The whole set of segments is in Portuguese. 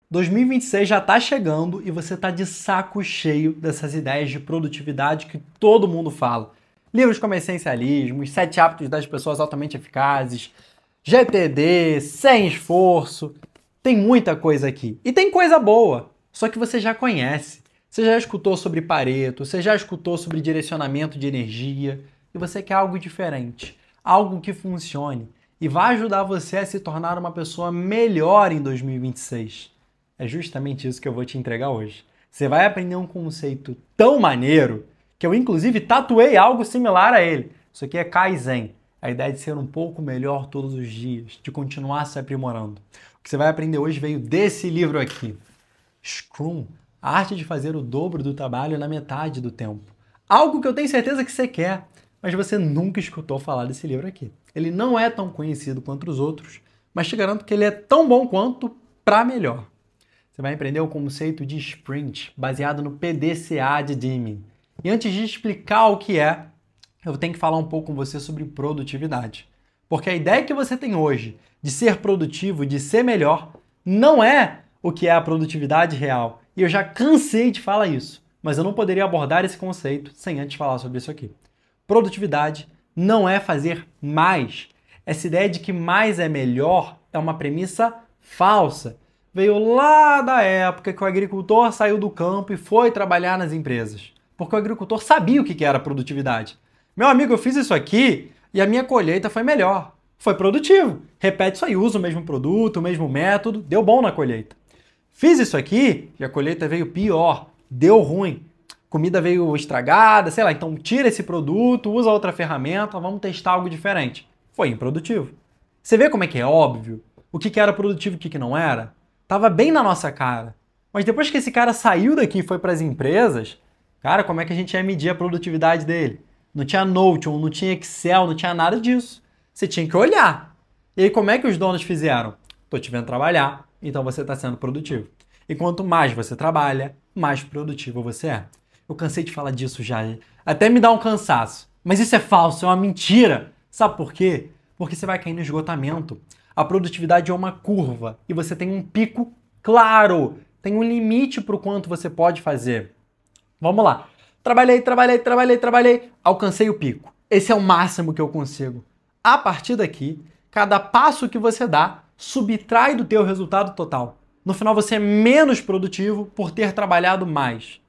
2026 já está chegando e você está de saco cheio dessas ideias de produtividade que todo mundo fala. Livros como Essencialismo, Os 7 Hábitos das Pessoas Altamente Eficazes, GTD, Sem Esforço. Tem muita coisa aqui. E tem coisa boa, só que você já conhece. Você já escutou sobre Pareto, você já escutou sobre direcionamento de energia e você quer algo diferente, algo que funcione e vai ajudar você a se tornar uma pessoa melhor em 2026. É justamente isso que eu vou te entregar hoje. Você vai aprender um conceito tão maneiro que eu, inclusive, tatuei algo similar a ele. Isso aqui é Kaizen, a ideia de ser um pouco melhor todos os dias, de continuar se aprimorando. O que você vai aprender hoje veio desse livro aqui, Scrum, a arte de fazer o dobro do trabalho na metade do tempo. Algo que eu tenho certeza que você quer, mas você nunca escutou falar desse livro aqui. Ele não é tão conhecido quanto os outros, mas te garanto que ele é tão bom quanto para melhor. Você vai aprender o conceito de sprint, baseado no PDCA de Deming. E antes de explicar o que é, eu tenho que falar um pouco com você sobre produtividade. Porque a ideia que você tem hoje de ser produtivo, de ser melhor, não é o que é a produtividade real. E eu já cansei de falar isso, mas eu não poderia abordar esse conceito sem antes falar sobre isso aqui. Produtividade não é fazer mais. Essa ideia de que mais é melhor é uma premissa falsa. Veio lá da época que o agricultor saiu do campo e foi trabalhar nas empresas. Porque o agricultor sabia o que era produtividade. Meu amigo, eu fiz isso aqui e a minha colheita foi melhor. Foi produtivo. Repete isso aí, usa o mesmo produto, o mesmo método, deu bom na colheita. Fiz isso aqui e a colheita veio pior, deu ruim. Comida veio estragada, sei lá, então tira esse produto, usa outra ferramenta, vamos testar algo diferente. Foi improdutivo. Você vê como é que é óbvio? O que era produtivo e o que não era? Tava bem na nossa cara. Mas depois que esse cara saiu daqui e foi para as empresas, cara, como é que a gente ia medir a produtividade dele? Não tinha Notion, não tinha Excel, não tinha nada disso. Você tinha que olhar. E aí como é que os donos fizeram? Tô te vendo trabalhar, então você está sendo produtivo. E quanto mais você trabalha, mais produtivo você é. Eu cansei de falar disso já. Até me dá um cansaço. Mas isso é falso, é uma mentira. Sabe por quê? Porque você vai cair no esgotamento. A produtividade é uma curva e você tem um pico claro, tem um limite para o quanto você pode fazer. Vamos lá. Trabalhei, alcancei o pico. Esse é o máximo que eu consigo. A partir daqui, cada passo que você dá subtrai do teu resultado total. No final você é menos produtivo por ter trabalhado mais.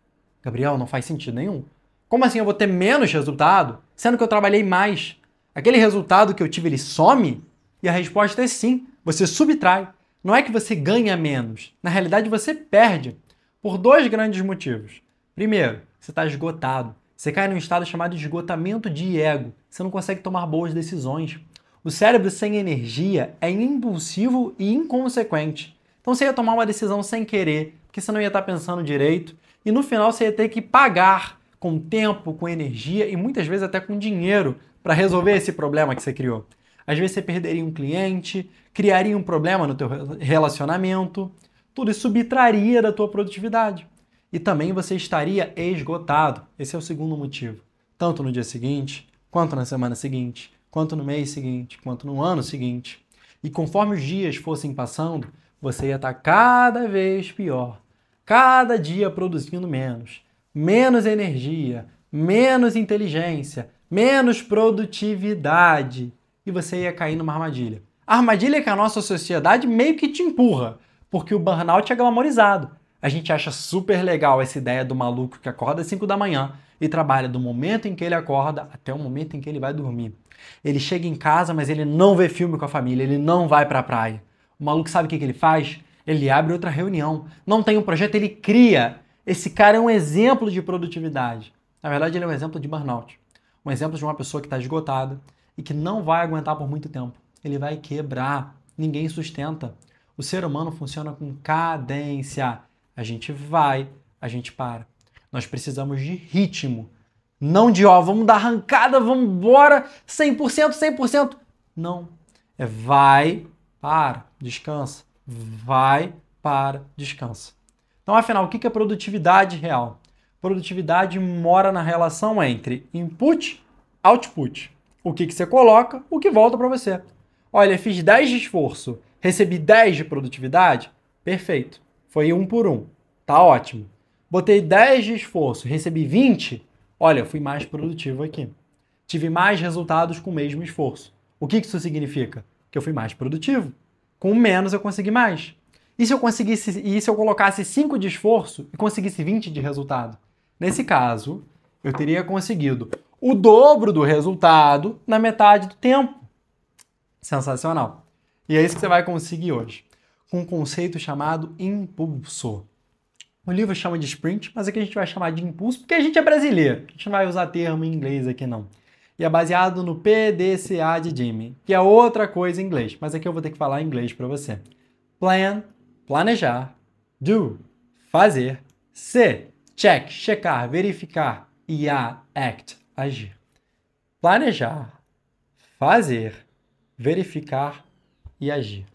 Gabriel, não faz sentido nenhum. Como assim eu vou ter menos resultado, sendo que eu trabalhei mais? Aquele resultado que eu tive, ele some? E a resposta é sim, você subtrai. Não é que você ganha menos. Na realidade, você perde. Por dois grandes motivos. Primeiro, você está esgotado. Você cai num estado chamado de esgotamento de ego. Você não consegue tomar boas decisões. O cérebro sem energia é impulsivo e inconsequente. Então você ia tomar uma decisão sem querer, porque você não ia estar pensando direito. E no final você ia ter que pagar com tempo, com energia e muitas vezes até com dinheiro para resolver esse problema que você criou. Às vezes você perderia um cliente, criaria um problema no teu relacionamento, tudo isso subtraria da tua produtividade. E também você estaria esgotado. Esse é o segundo motivo. Tanto no dia seguinte, quanto na semana seguinte, quanto no mês seguinte, quanto no ano seguinte. E conforme os dias fossem passando, você ia estar cada vez pior. Cada dia produzindo menos. Menos energia, menos inteligência, menos produtividade. E você ia cair numa armadilha. A armadilha é que a nossa sociedade meio que te empurra, porque o burnout é glamorizado. A gente acha super legal essa ideia do maluco que acorda às 5 da manhã e trabalha do momento em que ele acorda até o momento em que ele vai dormir. Ele chega em casa, mas ele não vê filme com a família, ele não vai pra praia. O maluco sabe o que ele faz? Ele abre outra reunião. Não tem um projeto, ele cria. Esse cara é um exemplo de produtividade. Na verdade, ele é um exemplo de burnout. Um exemplo de uma pessoa que está esgotada e que não vai aguentar por muito tempo. Ele vai quebrar. Ninguém sustenta. O ser humano funciona com cadência. A gente vai, a gente para. Nós precisamos de ritmo. Não de, vamos dar arrancada, vamos embora, 100%, 100%. Não. É vai, para, descansa. Vai, para, descansa. Então, afinal, o que é produtividade real? Produtividade mora na relação entre input e output. O que você coloca, o que volta para você. Olha, fiz 10 de esforço, recebi 10 de produtividade? Perfeito. Foi 1 por 1. Tá ótimo. Botei 10 de esforço, recebi 20. Olha, fui mais produtivo aqui. Tive mais resultados com o mesmo esforço. O que isso significa? Que eu fui mais produtivo. Com menos eu consegui mais. E se eu colocasse 5 de esforço e conseguisse 20 de resultado? Nesse caso, eu teria conseguido o dobro do resultado na metade do tempo. Sensacional. E é isso que você vai conseguir hoje, com um conceito chamado impulso. O livro chama de sprint, mas aqui a gente vai chamar de impulso porque a gente é brasileiro. A gente não vai usar termo em inglês aqui não. E é baseado no PDCA de Jimmy, que é outra coisa em inglês, mas aqui eu vou ter que falar em inglês para você. Plan, planejar. Do, fazer. C, check, checar, verificar. E A, act, agir. Planejar, fazer, verificar e agir.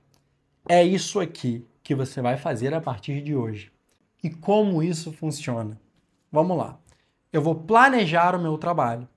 É isso aqui que você vai fazer a partir de hoje. E como isso funciona? Vamos lá. Eu vou planejar o meu trabalho.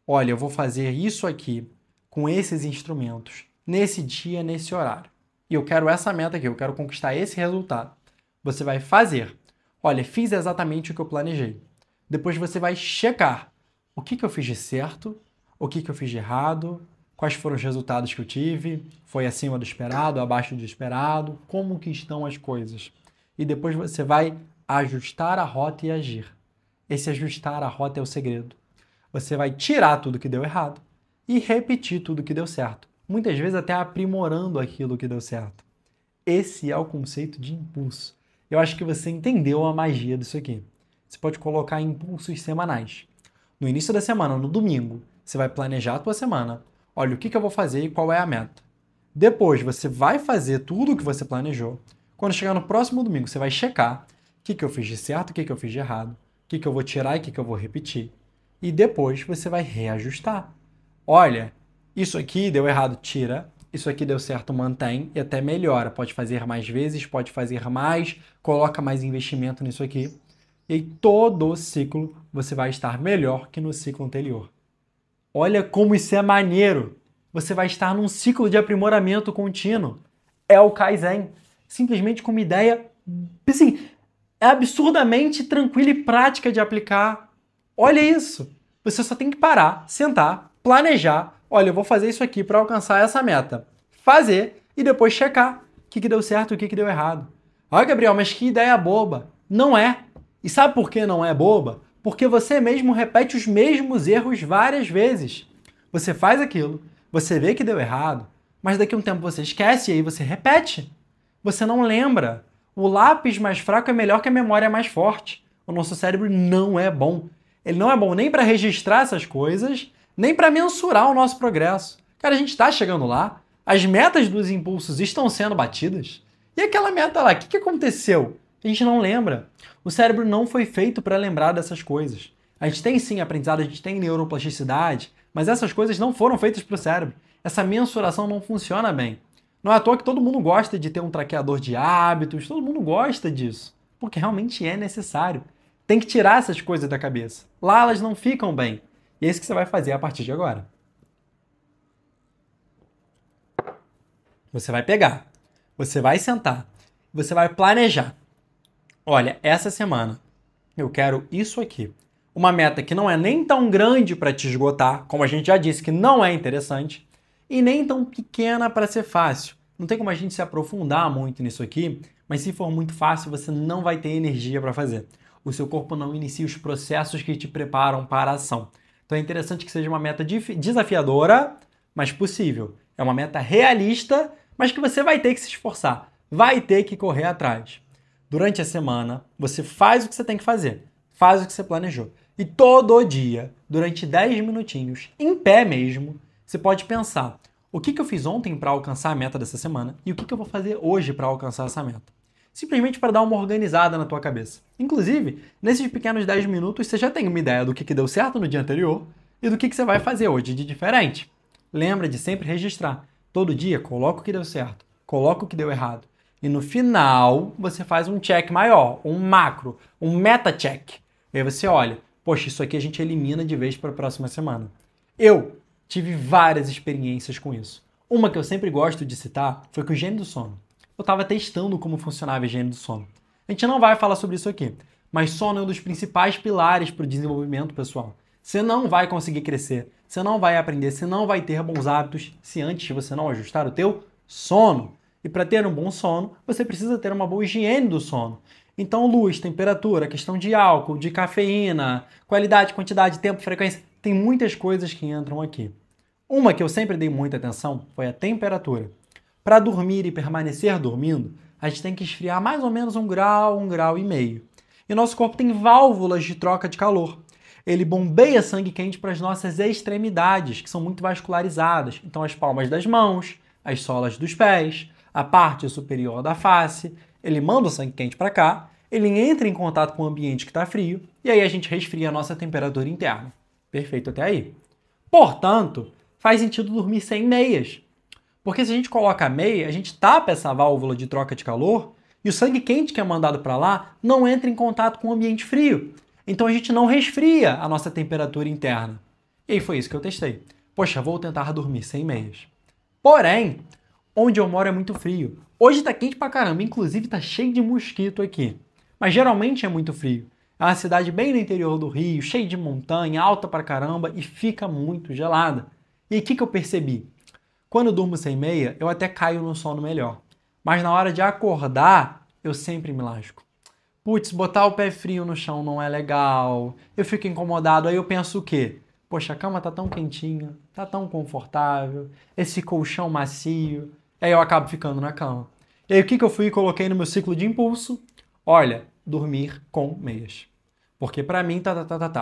Olha, eu vou fazer isso aqui com esses instrumentos, nesse dia, nesse horário. E eu quero essa meta aqui, eu quero conquistar esse resultado. Você vai fazer. Olha, fiz exatamente o que eu planejei. Depois você vai checar o que eu fiz de certo, o que eu fiz de errado, quais foram os resultados que eu tive, foi acima do esperado, abaixo do esperado, como que estão as coisas. E depois você vai ajustar a rota e agir. Esse ajustar a rota é o segredo. Você vai tirar tudo que deu errado e repetir tudo que deu certo. Muitas vezes até aprimorando aquilo que deu certo. Esse é o conceito de impulso. Eu acho que você entendeu a magia disso aqui. Você pode colocar impulsos semanais. No início da semana, no domingo, você vai planejar a tua semana. Olha, o que eu vou fazer e qual é a meta. Depois, você vai fazer tudo o que você planejou. Quando chegar no próximo domingo, você vai checar o que eu fiz de certo, o que eu fiz de errado, o que eu vou tirar e o que eu vou repetir. E depois você vai reajustar. Olha, isso aqui deu errado, tira. Isso aqui deu certo, mantém e até melhora. Pode fazer mais vezes, pode fazer mais, coloca mais investimento nisso aqui. E aí, todo o ciclo você vai estar melhor que no ciclo anterior. Olha como isso é maneiro. Você vai estar num ciclo de aprimoramento contínuo. É o Kaizen. Simplesmente com uma ideia, assim, é absurdamente tranquila e prática de aplicar. Olha isso. Você só tem que parar, sentar, planejar. Olha, eu vou fazer isso aqui para alcançar essa meta. Fazer e depois checar o que deu certo e o que deu errado. Olha, Gabriel, mas que ideia boba. Não é. E sabe por que não é boba? Porque você mesmo repete os mesmos erros várias vezes. Você faz aquilo, você vê que deu errado, mas daqui a um tempo você esquece e aí você repete. Você não lembra. O lápis mais fraco é melhor que a memória mais forte. O nosso cérebro não é bom. Ele não é bom nem para registrar essas coisas, nem para mensurar o nosso progresso. Cara, a gente está chegando lá, as metas dos impulsos estão sendo batidas. E aquela meta lá, o que aconteceu? A gente não lembra. O cérebro não foi feito para lembrar dessas coisas. A gente tem sim aprendizado, a gente tem neuroplasticidade, mas essas coisas não foram feitas para o cérebro. Essa mensuração não funciona bem. Não é à toa que todo mundo gosta de ter um traqueador de hábitos, todo mundo gosta disso, porque realmente é necessário. Tem que tirar essas coisas da cabeça. Lá elas não ficam bem. E é isso que você vai fazer a partir de agora. Você vai pegar, você vai sentar, você vai planejar. Olha, essa semana eu quero isso aqui. Uma meta que não é nem tão grande para te esgotar, como a gente já disse que não é interessante, e nem tão pequena para ser fácil. Não tem como a gente se aprofundar muito nisso aqui, mas se for muito fácil, você não vai ter energia para fazer. O seu corpo não inicia os processos que te preparam para a ação. Então é interessante que seja uma meta desafiadora, mas possível. É uma meta realista, mas que você vai ter que se esforçar, vai ter que correr atrás. Durante a semana, você faz o que você tem que fazer, faz o que você planejou. E todo dia, durante 10 minutinhos, em pé mesmo, você pode pensar: o que eu fiz ontem para alcançar a meta dessa semana e o que eu vou fazer hoje para alcançar essa meta? Simplesmente para dar uma organizada na tua cabeça. Inclusive, nesses pequenos 10 minutos, você já tem uma ideia do que deu certo no dia anterior e do que você vai fazer hoje de diferente. Lembra de sempre registrar. Todo dia, coloca o que deu certo, coloca o que deu errado. E no final, você faz um check maior, um macro, um meta-check. E aí você olha, poxa, isso aqui a gente elimina de vez para a próxima semana. Eu tive várias experiências com isso. Uma que eu sempre gosto de citar foi com higiene do sono. Eu estava testando como funcionava a higiene do sono. A gente não vai falar sobre isso aqui, mas sono é um dos principais pilares para o desenvolvimento pessoal. Você não vai conseguir crescer, você não vai aprender, você não vai ter bons hábitos se antes você não ajustar o teu sono. E para ter um bom sono, você precisa ter uma boa higiene do sono. Então, luz, temperatura, questão de álcool, de cafeína, qualidade, quantidade, tempo, frequência, tem muitas coisas que entram aqui. Uma que eu sempre dei muita atenção foi a temperatura. Para dormir e permanecer dormindo, a gente tem que esfriar mais ou menos 1 grau e meio. E nosso corpo tem válvulas de troca de calor. Ele bombeia sangue quente para as nossas extremidades, que são muito vascularizadas. Então, as palmas das mãos, as solas dos pés, a parte superior da face. Ele manda o sangue quente para cá, ele entra em contato com o ambiente que está frio, e aí a gente resfria a nossa temperatura interna. Perfeito até aí. Portanto, faz sentido dormir sem meias. Porque se a gente coloca a meia, a gente tapa essa válvula de troca de calor e o sangue quente que é mandado para lá não entra em contato com o ambiente frio. Então a gente não resfria a nossa temperatura interna. E aí foi isso que eu testei. Poxa, vou tentar dormir sem meias. Porém, onde eu moro é muito frio. Hoje tá quente pra caramba, inclusive tá cheio de mosquito aqui. Mas geralmente é muito frio. É uma cidade bem no interior do Rio, cheia de montanha, alta pra caramba e fica muito gelada. E o que eu percebi? Quando eu durmo sem meia, eu até caio no sono melhor. Mas na hora de acordar, eu sempre me lasco. Putz, botar o pé frio no chão não é legal. Eu fico incomodado, aí eu penso o quê? Poxa, a cama tá tão quentinha, tá tão confortável, esse colchão macio. Aí eu acabo ficando na cama. E aí o que eu fui e coloquei no meu ciclo de impulso? Olha, dormir com meias. Porque pra mim tá.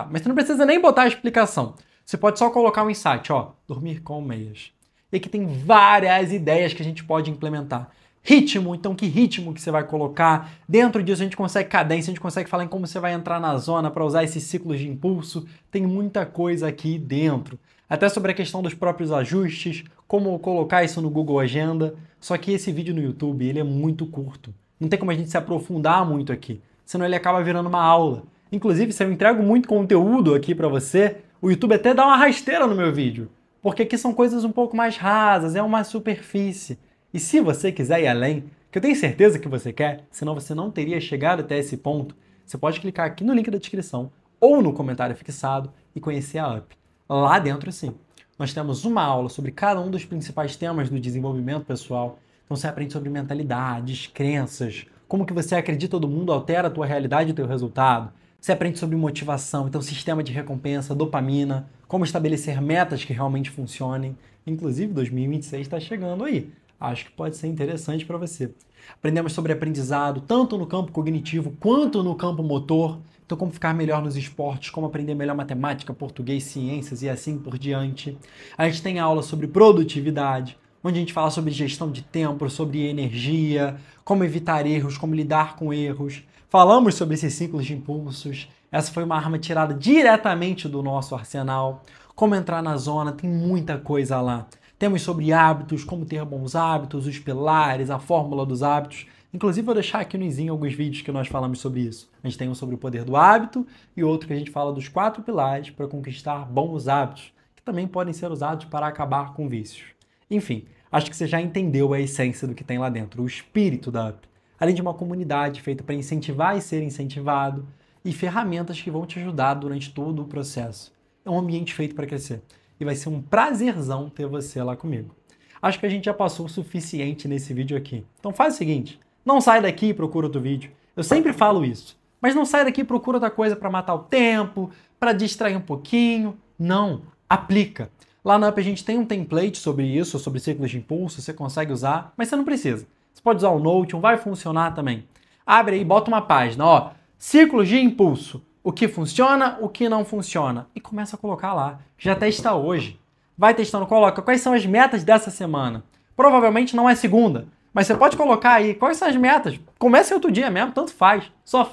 Mas você não precisa nem botar a explicação. Você pode só colocar um insight, ó, dormir com meias. E aqui tem várias ideias que a gente pode implementar. Ritmo, então que ritmo que você vai colocar? Dentro disso a gente consegue cadência, a gente consegue falar em como você vai entrar na zona para usar esses ciclos de impulso. Tem muita coisa aqui dentro. Até sobre a questão dos próprios ajustes, como colocar isso no Google Agenda. Só que esse vídeo no YouTube, ele é muito curto. Não tem como a gente se aprofundar muito aqui, senão ele acaba virando uma aula. Inclusive, se eu entrego muito conteúdo aqui para você, o YouTube até dá uma rasteira no meu vídeo. Porque aqui são coisas um pouco mais rasas, é uma superfície. E se você quiser ir além, que eu tenho certeza que você quer, senão você não teria chegado até esse ponto, você pode clicar aqui no link da descrição ou no comentário fixado e conhecer a UP. Lá dentro, sim, nós temos uma aula sobre cada um dos principais temas do desenvolvimento pessoal. Então você aprende sobre mentalidades, crenças, como que você acredita do mundo altera a tua realidade e o teu resultado. Você aprende sobre motivação, então sistema de recompensa, dopamina, como estabelecer metas que realmente funcionem. Inclusive, 2026 está chegando aí. Acho que pode ser interessante para você. Aprendemos sobre aprendizado, tanto no campo cognitivo quanto no campo motor. Então, como ficar melhor nos esportes, como aprender melhor matemática, português, ciências e assim por diante. A gente tem aula sobre produtividade, onde a gente fala sobre gestão de tempo, sobre energia, como evitar erros, como lidar com erros. Falamos sobre esses ciclos de impulsos. Essa foi uma arma tirada diretamente do nosso arsenal. Como entrar na zona, tem muita coisa lá. Temos sobre hábitos, como ter bons hábitos, os pilares, a fórmula dos hábitos. Inclusive, vou deixar aqui no izinho alguns vídeos que nós falamos sobre isso. A gente tem um sobre o poder do hábito e outro que a gente fala dos 4 pilares para conquistar bons hábitos, que também podem ser usados para acabar com vícios. Enfim, acho que você já entendeu a essência do que tem lá dentro, o espírito da UP. Além de uma comunidade feita para incentivar e ser incentivado, e ferramentas que vão te ajudar durante todo o processo. É um ambiente feito para crescer. E vai ser um prazerzão ter você lá comigo. Acho que a gente já passou o suficiente nesse vídeo aqui. Então faz o seguinte, não sai daqui e procura outro vídeo. Eu sempre falo isso. Mas não sai daqui e procura outra coisa para matar o tempo, para distrair um pouquinho. Não, aplica. Lá na UP a gente tem um template sobre isso, sobre ciclos de impulso, você consegue usar, mas você não precisa. Você pode usar o Notion, vai funcionar também. Abre aí, bota uma página, ó, ciclos de impulso. O que funciona, o que não funciona. E começa a colocar lá. Já testa hoje. Vai testando, coloca quais são as metas dessa semana. Provavelmente não é segunda, mas você pode colocar aí quais são as metas. Comece outro dia mesmo, tanto faz, só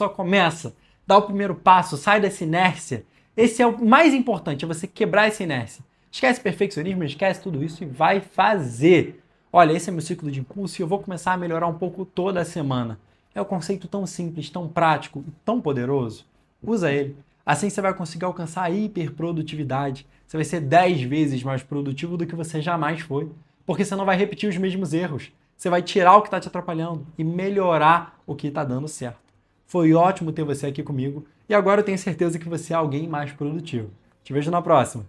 começa. Dá o primeiro passo, sai dessa inércia. Esse é o mais importante, é você quebrar essa inércia. Esquece perfeccionismo, esquece tudo isso e vai fazer. Olha, esse é meu ciclo de impulso e eu vou começar a melhorar um pouco toda a semana. É um conceito tão simples, tão prático e tão poderoso. Usa ele. Assim você vai conseguir alcançar a hiperprodutividade. Você vai ser 10 vezes mais produtivo do que você jamais foi. Porque você não vai repetir os mesmos erros. Você vai tirar o que está te atrapalhando e melhorar o que está dando certo. Foi ótimo ter você aqui comigo e agora eu tenho certeza que você é alguém mais produtivo. Te vejo na próxima.